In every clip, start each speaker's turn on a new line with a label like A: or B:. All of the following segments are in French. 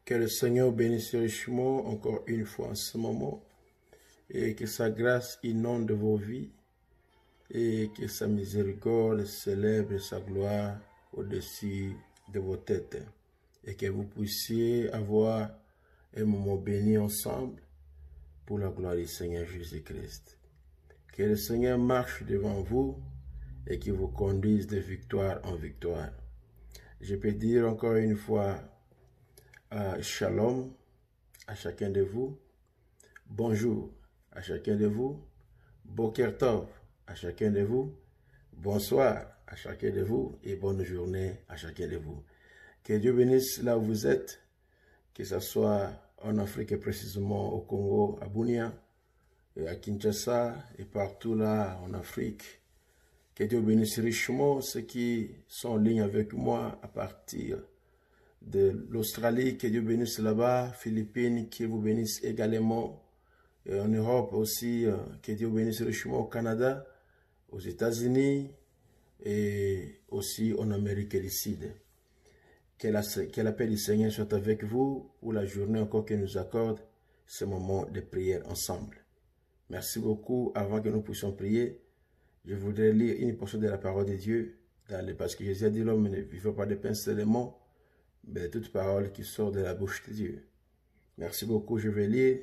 A: Que le Seigneur bénisse richement encore une fois en ce moment et que sa grâce inonde vos vies et que sa miséricorde célèbre sa gloire au-dessus de vos têtes et que vous puissiez avoir un moment béni ensemble pour la gloire du Seigneur Jésus-Christ. Que le Seigneur marche devant vous et qu'il vous conduise de victoire en victoire. Je peux dire encore une fois shalom à chacun de vous, bonjour à chacun de vous, boker tov à chacun de vous, bonsoir à chacun de vous et bonne journée à chacun de vous. Que Dieu bénisse là où vous êtes, que ce soit en Afrique et précisément au Congo, à Bunia, et à Kinshasa et partout là en Afrique. Que Dieu bénisse richement ceux qui sont en ligne avec moi à partir de l'Australie, que Dieu bénisse là-bas, Philippines, qu'il vous bénisse également, et en Europe aussi, que Dieu bénisse richement au Canada, aux États-Unis et aussi en Amérique du Sud. Que la paix du Seigneur soit avec vous pour la journée encore qu'il nous accorde ce moment de prière ensemble. Merci beaucoup. Avant que nous puissions prier, je voudrais lire une portion de la parole de Dieu, parce que Jésus a dit l'homme ne vivra pas de pain seulement, mais de toute parole qui sort de la bouche de Dieu. Merci beaucoup. Je vais lire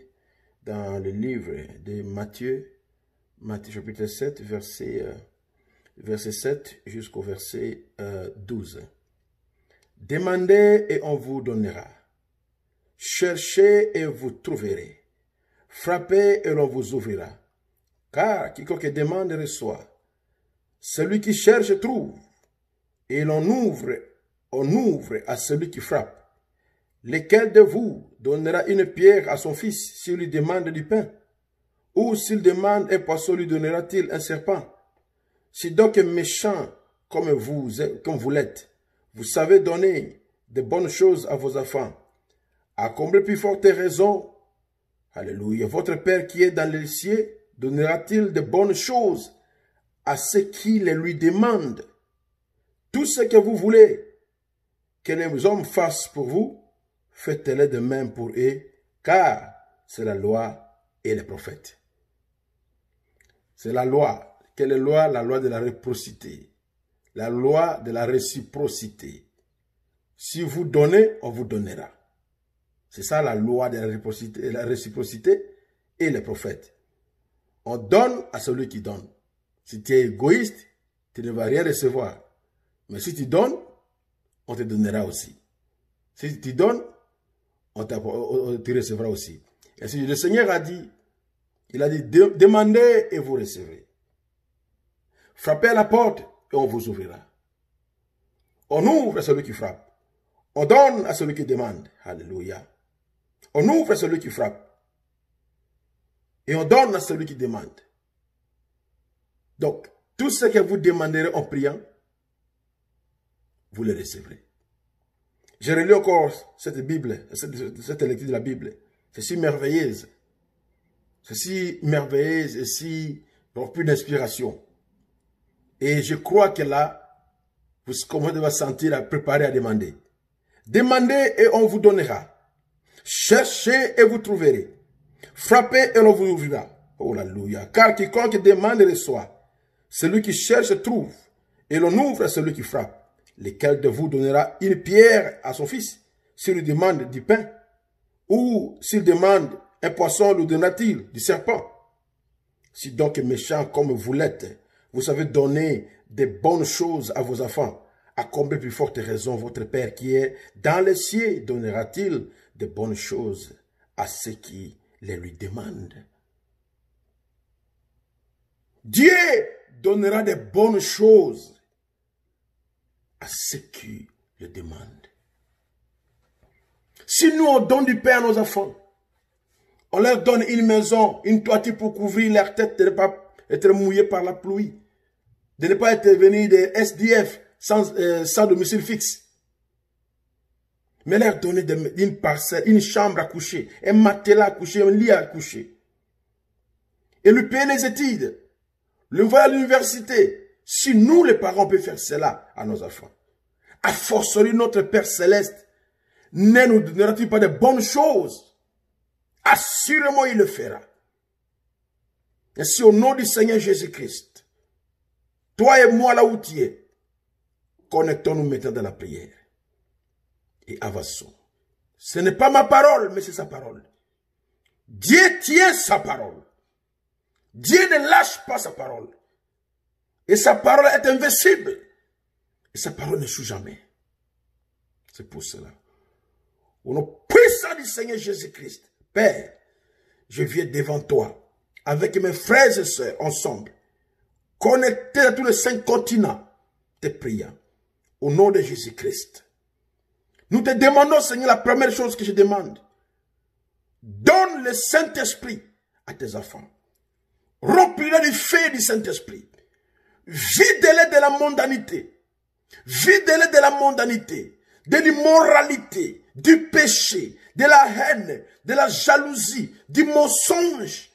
A: dans le livre de Matthieu chapitre 7, verset 7 jusqu'au verset 12. Demandez et on vous donnera. Cherchez et vous trouverez. Frappez et l'on vous ouvrira. Car quiconque demande reçoit. Celui qui cherche trouve. Et on ouvre à celui qui frappe. Lequel de vous donnera une pierre à son fils s'il lui demande du pain? Ou s'il demande un poisson, lui donnera-t-il un serpent? Si donc méchant comme vous l'êtes, vous savez donner de bonnes choses à vos enfants, à combien plus forte raison, alléluia, votre Père qui est dans les cieux donnera-t-il de bonnes choses à ceux qui les lui demandent? Tout ce que vous voulez que les hommes fassent pour vous, faites-le de même pour eux, car c'est la loi et les prophètes. C'est la loi. Quelle est la loi? La loi de la réciprocité. La loi de la réciprocité. Si vous donnez, on vous donnera. C'est ça la loi de la réciprocité et les prophètes. On donne à celui qui donne. Si tu es égoïste, tu ne vas rien recevoir. Mais si tu donnes, on te donnera aussi. Si tu donnes, tu recevras aussi. Et si le Seigneur a dit, il a dit, demandez et vous recevrez. Frappez à la porte et on vous ouvrira. On ouvre à celui qui frappe. On donne à celui qui demande. Alléluia. On ouvre à celui qui frappe. Et on donne à celui qui demande. Donc, tout ce que vous demanderez en priant, vous le recevrez. J'ai relu encore cette Bible, cette lecture de la Bible. C'est si merveilleuse. C'est si merveilleuse et si remplie d'inspiration. Et je crois que là, vous commencez à sentir à préparer à demander. Demandez et on vous donnera. Cherchez et vous trouverez. Frappez et l'on vous ouvrira. Oh alléluia. Car quiconque demande reçoit. Celui qui cherche trouve. Et l'on ouvre à celui qui frappe. Lequel de vous donnera une pierre à son fils s'il lui demande du pain? Ou s'il demande un poisson, lui donnera-t-il du serpent? Si donc méchant comme vous l'êtes, vous savez donner de bonnes choses à vos enfants, à combien plus forte raison votre Père qui est dans les cieux donnera-t-il de bonnes choses à ceux qui les lui demandent? Dieu donnera de bonnes choses à ceux qui le demandent. Si nous on donne du pain à nos enfants, on leur donne une maison, une toiture pour couvrir leur tête, de ne pas être mouillés par la pluie, de ne pas être venus des SDF sans domicile fixe, mais leur donner une parcelle, une chambre à coucher, un matelas à coucher, un lit à coucher, et lui payer les études, le envoyer à l'université. Si nous, les parents, on peut faire cela à nos enfants, à forcerie notre Père Céleste ne nous donnera-t-il pas de bonnes choses? Assurément, il le fera. Ainsi, au nom du Seigneur Jésus-Christ, toi et moi là où tu es, connectons-nous maintenant dans la prière. Et avançons. Ce n'est pas ma parole, mais c'est sa parole. Dieu tient sa parole. Dieu ne lâche pas sa parole. Et sa parole est invincible. Et sa parole ne joue jamais. C'est pour cela. Au nom puissant du Seigneur Jésus-Christ, Père, je viens devant toi, avec mes frères et sœurs, ensemble, connectés à tous les 5 continents, te priant, au nom de Jésus-Christ. Nous te demandons, Seigneur, la première chose que je demande, donne le Saint-Esprit à tes enfants. Remplis-les du feu du Saint-Esprit. Vide-les de la mondanité. Vide-les de la mondanité, de l'immoralité, du péché, de la haine, de la jalousie, du mensonge.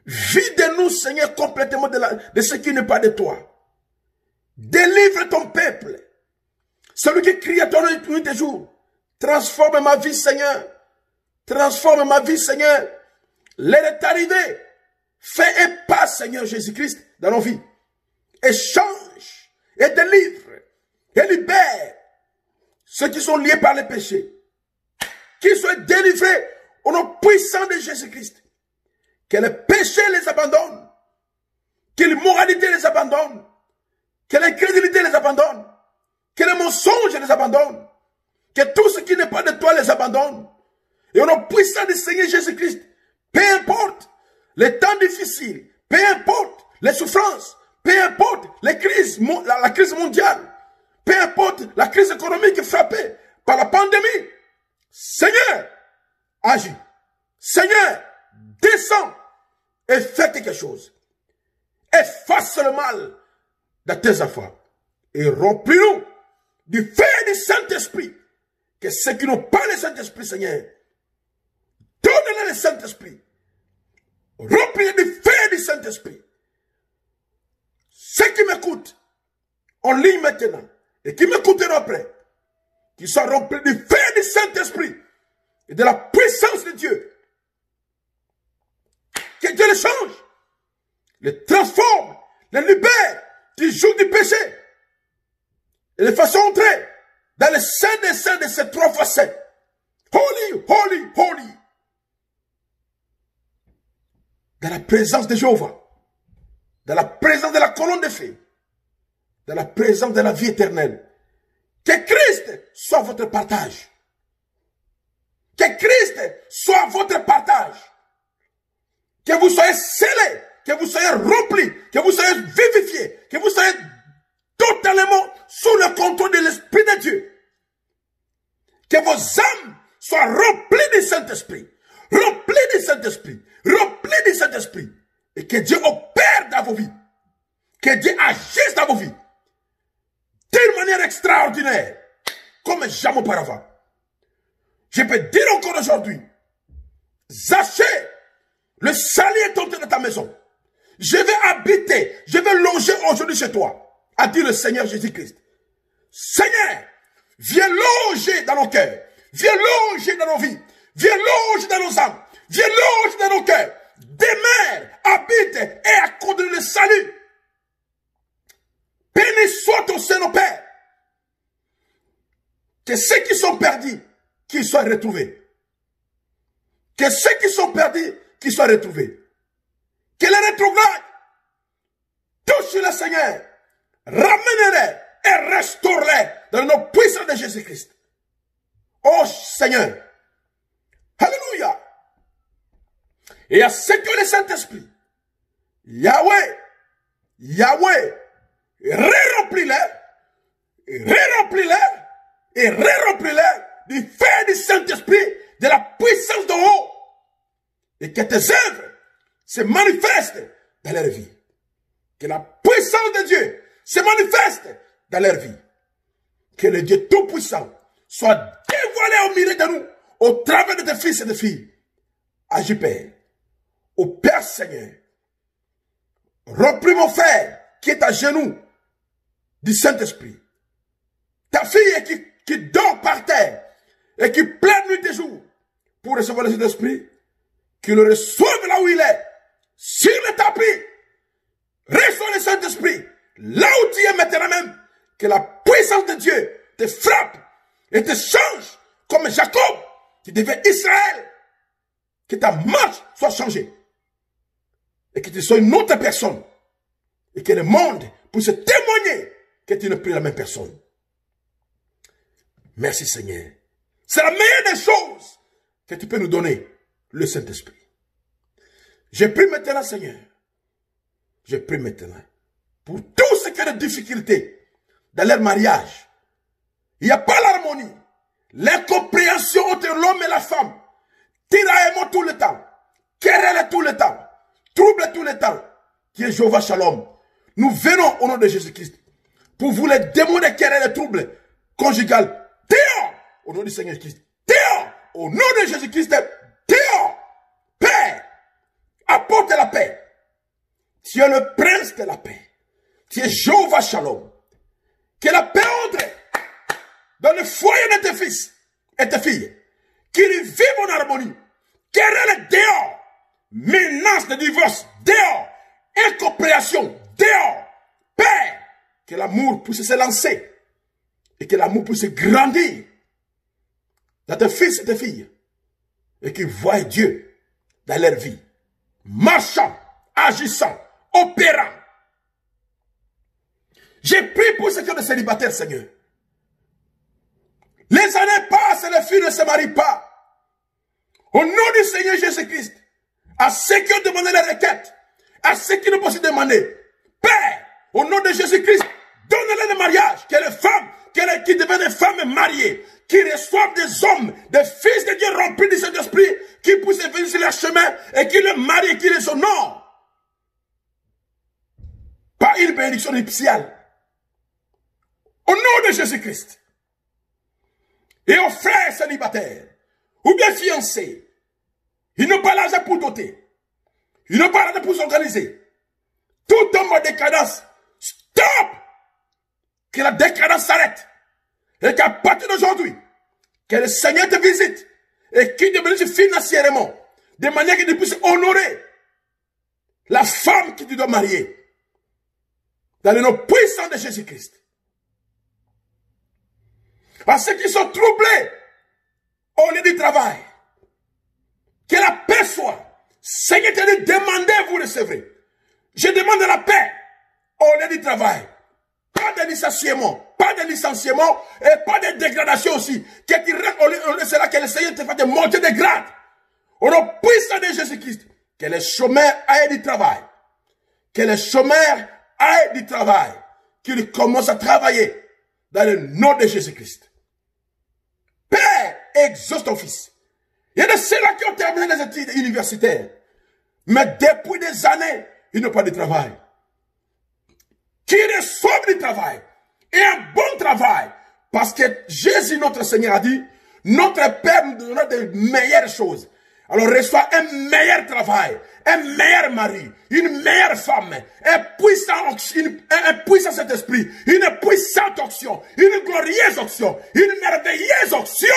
A: Vide-nous, Seigneur, complètement de ce qui n'est pas de toi. Délivre ton peuple. Celui qui crie à ton nom nuit et jour. Transforme ma vie, Seigneur. Transforme ma vie, Seigneur. L'heure est arrivée. Fais un pas, Seigneur Jésus-Christ, dans nos vies. Et change, et délivre, et libère ceux qui sont liés par les péchés. Qu'ils soient délivrés au nom puissant de Jésus-Christ. Que le péché les abandonne. Que l'immoralité les abandonne. Que l'incrédulité les abandonne. Que les mensonges les abandonnent. Que tout ce qui n'est pas de toi les abandonne. Et au nom puissant du Seigneur Jésus-Christ, peu importe les temps difficiles, peu importe les souffrances, peu importe les crises, la crise mondiale, peu importe la crise économique frappée par la pandémie, Seigneur, agis. Seigneur, descends et fais quelque chose. Efface le mal de tes enfants et remplis-nous du feu du Saint-Esprit. Que ceux qui n'ont pas le Saint-Esprit, Seigneur, donne-leur le Saint-Esprit. Remplis du feu du Saint-Esprit. Ceux qui m'écoutent en ligne maintenant et qui m'écouteront après, qui soient remplis du feu du Saint-Esprit et de la puissance de Dieu. Que Dieu les change, les transforme, les libère du joug du péché et les fasse entrer dans le sein des saints de ces 3 facettes. Holy, holy, holy. Dans la présence de Jéhovah, dans la présence de la colonne de feu, dans la présence de la vie éternelle. Que Christ soit votre partage. Que Christ soit votre partage. Que vous soyez scellés, que vous soyez remplis, que vous soyez vivifiés, que vous soyez totalement sous le contrôle de l'Esprit de Dieu. Que vos âmes soient remplies du Saint-Esprit. Remplies du Saint-Esprit. Remplies du Saint-Esprit. Et que Dieu opère dans vos vies. Que Dieu agisse dans vos vies. D'une manière extraordinaire. Comme jamais auparavant. Je peux dire encore aujourd'hui. Zaché, le salut est entré dans ta maison. Je vais habiter, je vais loger aujourd'hui chez toi. A dit le Seigneur Jésus-Christ. Seigneur, viens loger dans nos cœurs. Viens loger dans nos vies. Viens loger dans nos âmes. Viens loger dans nos cœurs. Demeure, habite et accorde le salut. Béni soit ton Saint-Père. Que ceux qui sont perdus, qu'ils soient retrouvés. Que ceux qui sont perdus, qu'ils soient retrouvés. Que les rétrogrades touchent le Seigneur. Ramène-les et restaure-les dans le nom puissant de Jésus-Christ. Oh Seigneur. Alléluia. Et à ceux qui ont le Saint-Esprit, Yahweh, remplis-les, et remplis-les du feu du Saint-Esprit, de la puissance d'en haut, et que tes œuvres se manifestent dans leur vie. Que la puissance de Dieu se manifeste dans leur vie. Que le Dieu Tout-Puissant soit dévoilé au milieu de nous, au travers de tes fils et de filles. Agis, Père. Au Père Seigneur, remplis mon frère qui est à genoux du Saint-Esprit. Ta fille qui dort par terre et qui pleine nuit et jour pour recevoir le Saint-Esprit, qu'il le reçoive là où il est, sur le tapis, reçois le Saint-Esprit, là où tu es maintenant même, que la puissance de Dieu te frappe et te change comme Jacob, qui devient Israël, que ta marche soit changée et que tu sois une autre personne et que le monde puisse témoigner que tu n'es plus la même personne. Merci Seigneur. C'est la meilleure des choses que tu peux nous donner, le Saint-Esprit. Je prie maintenant, Seigneur. Je prie maintenant pour tout ce qui est de difficulté dans leur mariage. Il n'y a pas l'harmonie, l'incompréhension entre l'homme et la femme, tiraillement tout le temps, querelle tout le temps, trouble tout le temps, qui est Jéhovah Shalom. Nous venons au nom de Jésus-Christ pour vous les démons de querelle et trouble conjugal. Dehors, au nom du Seigneur Christ. Dehors, au nom de Jésus-Christ. Dehors, Père, apporte la paix. Tu es le prince de la paix. Tu es Jéhovah Shalom. Que la paix entre dans le foyer de tes fils et tes filles. Qu'ils vivent en harmonie. Querelle dehors. Menace de divorce dehors. Incompréhension dehors. Père, que l'amour puisse se lancer. Et que l'amour puisse grandir dans tes fils et tes filles. Et qu'ils voient Dieu dans leur vie. Marchant, agissant, opérant. J'ai prié pour ceux qui ont des célibataires, Seigneur. Les années passent et les filles ne se marient pas. Au nom du Seigneur Jésus-Christ, à ceux qui ont demandé la requête, à ceux qui ne peuvent pas demander, Père, au nom de Jésus-Christ, donne-les le mariage, que les femmes, qui deviennent des femmes mariées, qui reçoivent des hommes, des fils de Dieu remplis de Saint-Esprit, qui puissent venir sur leur chemin et qui les marient et qui les honorent. Par une bénédiction nuptiale. Au nom de Jésus-Christ. Et aux frères célibataires, ou bien fiancés, ils n'ont pas l'argent pour doter. Ils n'ont pas l'argent pour s'organiser. Tout homme en décadence, stop! Que la décadence s'arrête. Et qu'à partir d'aujourd'hui, que le Seigneur te visite et qu'il te bénisse financièrement, de manière que tu puisses honorer la femme que tu dois marier dans le nom puissant de Jésus-Christ. À ceux qui sont troublés au lieu du travail, que la paix soit. Seigneur te dit, demandez, vous recevrez. Je demande la paix au lieu du travail. Pas de licenciement, et pas de dégradation aussi. C'est là que le Seigneur te fait de monter de grade. Au nom puissant de Jésus-Christ, que les chômeurs aient du travail. Que les chômeurs aient du travail. Qu'ils commencent à travailler dans le nom de Jésus-Christ. Père, exauce ton fils. Il y a de ceux-là qui ont terminé les études universitaires. Mais depuis des années, ils n'ont pas de travail. Qui reçoivent du travail. Et un bon travail. Parce que Jésus, notre Seigneur, a dit, notre Père nous donnera de meilleures choses. Alors reçois un meilleur travail, un meilleur mari, une meilleure femme, un puissant Saint-Esprit, une puissante onction, une glorieuse onction, une merveilleuse onction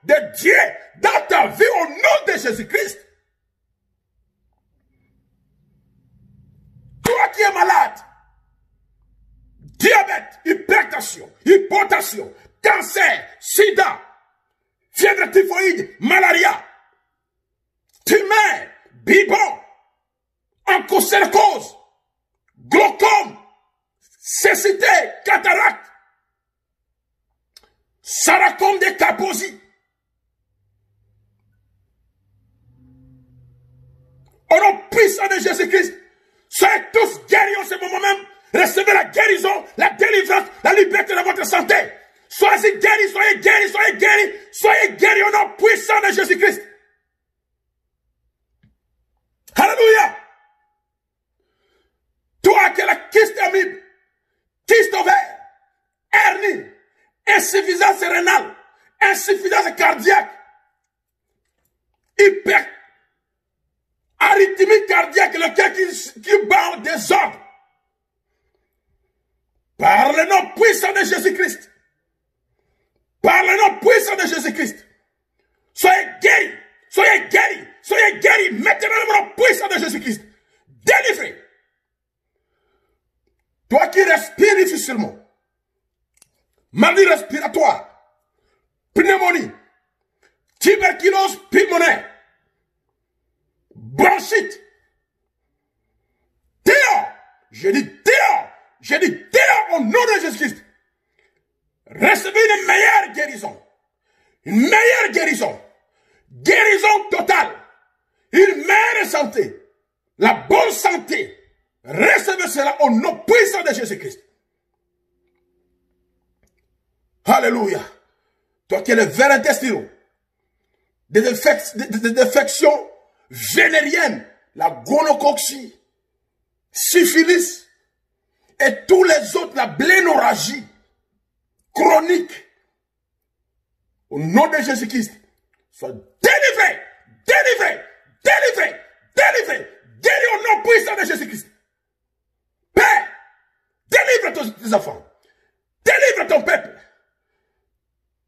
A: de Dieu dans ta vie au nom de Jésus-Christ. Toi qui es malade, diabète, hypertension, cancer, sida, fièvre typhoïde, malaria, tumeur, bibon, onchocercose, glaucome, cécité, cataracte, sarcome de Kaposi. Au nom puissant de Jésus-Christ, soyez tous guéris en ce moment même. Recevez la guérison, la délivrance, la liberté de votre santé. Soyez guéris, soyez guéris, soyez guéris, soyez guéris au nom puissant de Jésus-Christ. Alléluia. Toi qui as la kyste amibe, kyste ovaire, hernie, insuffisance rénale, insuffisance cardiaque, arythmie cardiaque, le cœur qui bat en désordre. Par le nom puissant de Jésus-Christ. Par le nom puissant pneumonie, tuberculose pulmonaire, bronchite. Dehors, je dis dehors, je dis dehors au nom de Jésus-Christ. Recevez une meilleure guérison. Une meilleure guérison. Guérison totale. Une meilleure santé. La bonne santé. Recevez cela au nom puissant de Jésus-Christ. Alléluia. Toi qui es le ver intestinal, des infections vénériennes, la gonocoxie, syphilis et tous les autres, la blénorragie chronique, au nom de Jésus-Christ, sois délivré, délivré, délivré, délivré, guéri au nom puissant de Jésus-Christ. Père, délivre tes enfants, délivre ton peuple,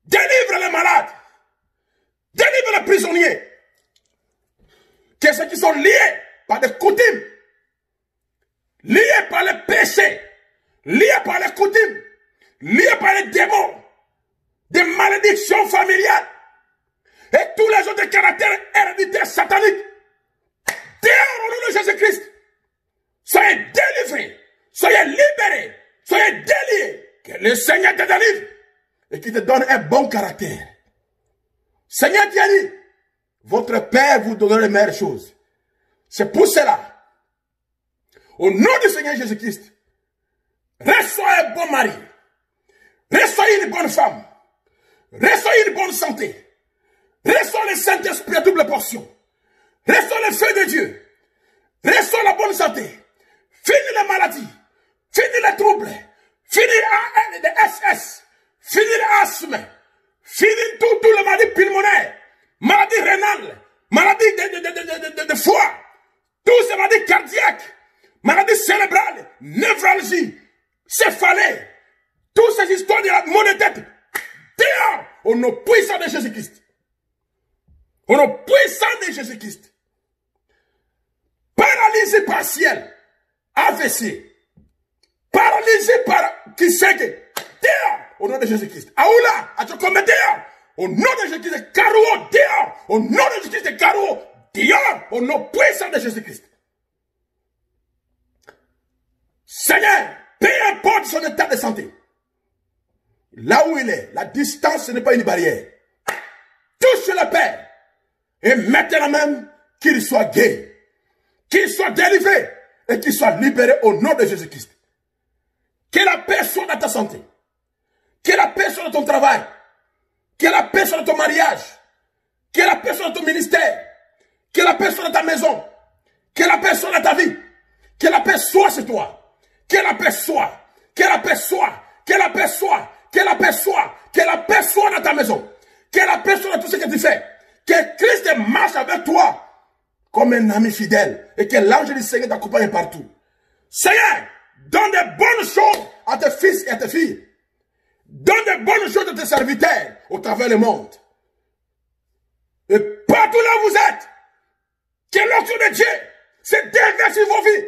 A: délivre les malades, délivre les prisonniers, que ceux qui sont liés par des coutumes, liés par les péchés, liés par les coutumes, liés par les démons, des malédictions familiales et tous les autres caractères héréditaires sataniques. Dehors au nom de Jésus-Christ, soyez délivrés, soyez libérés, soyez déliés, que le Seigneur te délivre et qu'il te donne un bon caractère. Seigneur qui a dit, votre Père vous donnera les meilleures choses. C'est pour cela, au nom du Seigneur Jésus-Christ, reçois un bon mari, reçois une bonne femme, reçois une bonne santé, reçois le Saint-Esprit à double portion, reçois le feu de Dieu, reçois la bonne santé, finis les maladies, finis les troubles, finis les SS, finis l'asthme, finis tout le maladie pulmonaire, maladie rénale, maladie de foie, tous ces maladies cardiaques, maladie cérébrale, névralgie, céphalée, toutes ces histoires de la maux de tête, dehors, au nom puissant de Jésus-Christ. Au nom puissant de Jésus-Christ. Paralysé partiel, AVC, paralysé par qui sait que, dehors, au nom de Jésus-Christ. Aoula, à te commettre dehors, au nom de Jésus-Christ, Carouo, dehors, au nom de Jésus-Christ, Carouo, dehors, au nom puissant de Jésus-Christ. Seigneur, peu importe son état de santé, là où il est, la distance, ce n'est pas une barrière. Touche le Père et maintenant même qu'il soit guéri, qu'il soit délivré et qu'il soit libéré au nom de Jésus-Christ. Que la paix soit dans ta santé, que la paix soit dans ton travail, que la paix soit dans ton mariage, que la paix soit dans ton ministère, que la paix soit dans ta maison, que la paix soit dans ta vie, que la paix soit chez toi. Que la paix soit, que la paix soit, que la paix soit, que la paix soit, que la paix soit dans ta maison, que la paix soit dans tout ce que tu fais, que Christ marche avec toi comme un ami fidèle et que l'ange du Seigneur t'accompagne partout. Seigneur, donne des bonnes choses à tes fils et à tes filles. Donne des bonnes choses à tes serviteurs au travers du monde. Et partout là où vous êtes, que l'onction de Dieu se déverse sur vos vies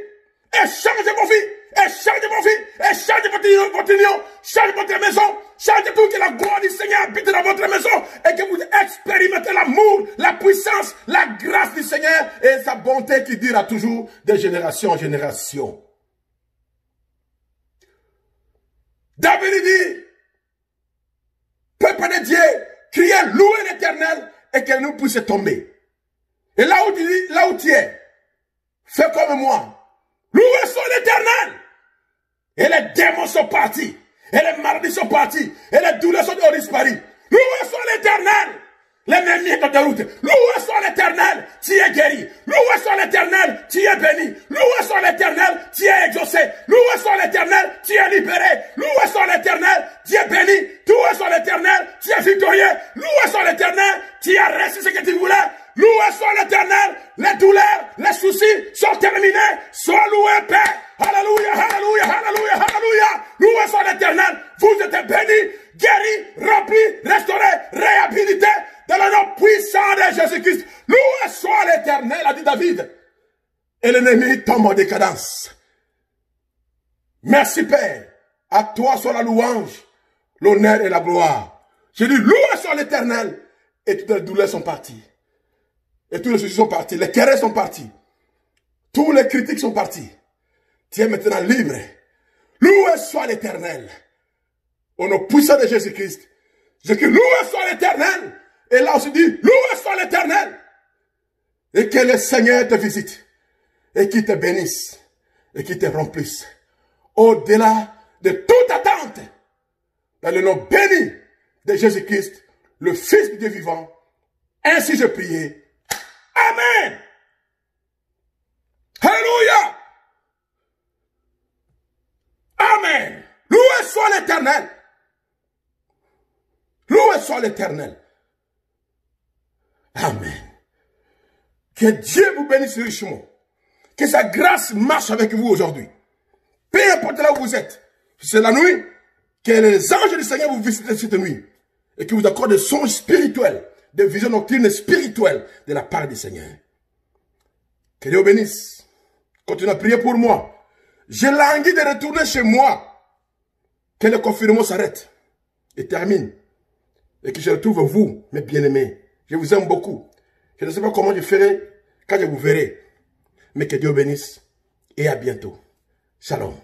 A: et change vos vies. Et change vos vies, et change votre union, change votre maison, change tout, que la gloire du Seigneur habite dans votre maison et que vous expérimentez l'amour, la puissance, la grâce du Seigneur et sa bonté qui dira toujours de génération en génération. David dit, peuple de Dieu, criez, louez l'Éternel et qu'elle nous puisse tomber. Et là où tu es, fais comme moi, louez son l'Éternel. Et les démons sont partis. Et les maladies sont partis. Et les douleurs sont disparues. Louez soit l'Éternel. L'ennemi est en route. Louez soit l'Éternel. Tu es guéri. Louez soit l'Éternel. Tu es béni. Louez soit l'Éternel. Tu es exaucé. Louez soit l'Éternel. Tu es libéré. Louez soit l'Éternel. Tu es béni. Louez soit l'Éternel. Tu es victorieux. Louez soit l'Éternel. Tu as reçu ce que tu voulais. Louez soit l'Éternel. Les douleurs, les soucis sont terminés. Sois loué, Père. Alléluia, alléluia, alléluia, alléluia. Loué soit l'Éternel. Vous êtes bénis, guéris, remplis, restaurés, réhabilités dans le nom puissant de Jésus-Christ. Loué soit l'Éternel, a dit David. Et l'ennemi tombe en décadence. Merci, Père. À toi soit la louange, l'honneur et la gloire. J'ai dit, loué soit l'Éternel. Et toutes les douleurs sont parties. Et tous les soucis sont partis. Les querelles sont partis. Tous les critiques sont partis. Tu es maintenant libre. Loué soit l'Éternel. Au nom puissant de Jésus-Christ. Je dis, loué soit l'Éternel. Et là, on se dit, loué soit l'Éternel. Et que le Seigneur te visite. Et qu'il te bénisse. Et qu'il te remplisse. Au-delà de toute attente. Dans le nom béni de Jésus-Christ, le Fils du Dieu vivant. Ainsi je priais. Amen. Alléluia. Amen. Loué soit l'Éternel. Loué soit l'Éternel. Amen. Que Dieu vous bénisse richement. Que sa grâce marche avec vous aujourd'hui. Peu importe là où vous êtes. C'est la nuit. Que les anges du Seigneur vous visitent cette nuit. Et qu'il vous accorde des sons spirituels. Des visions nocturnes spirituelles de la part du Seigneur. Que Dieu vous bénisse. Continuez à prier pour moi. J'ai l'envie de retourner chez moi. Que le confinement s'arrête. Et termine. Et que je retrouve vous, mes bien-aimés. Je vous aime beaucoup. Je ne sais pas comment je ferai quand je vous verrai. Mais que Dieu bénisse. Et à bientôt. Shalom.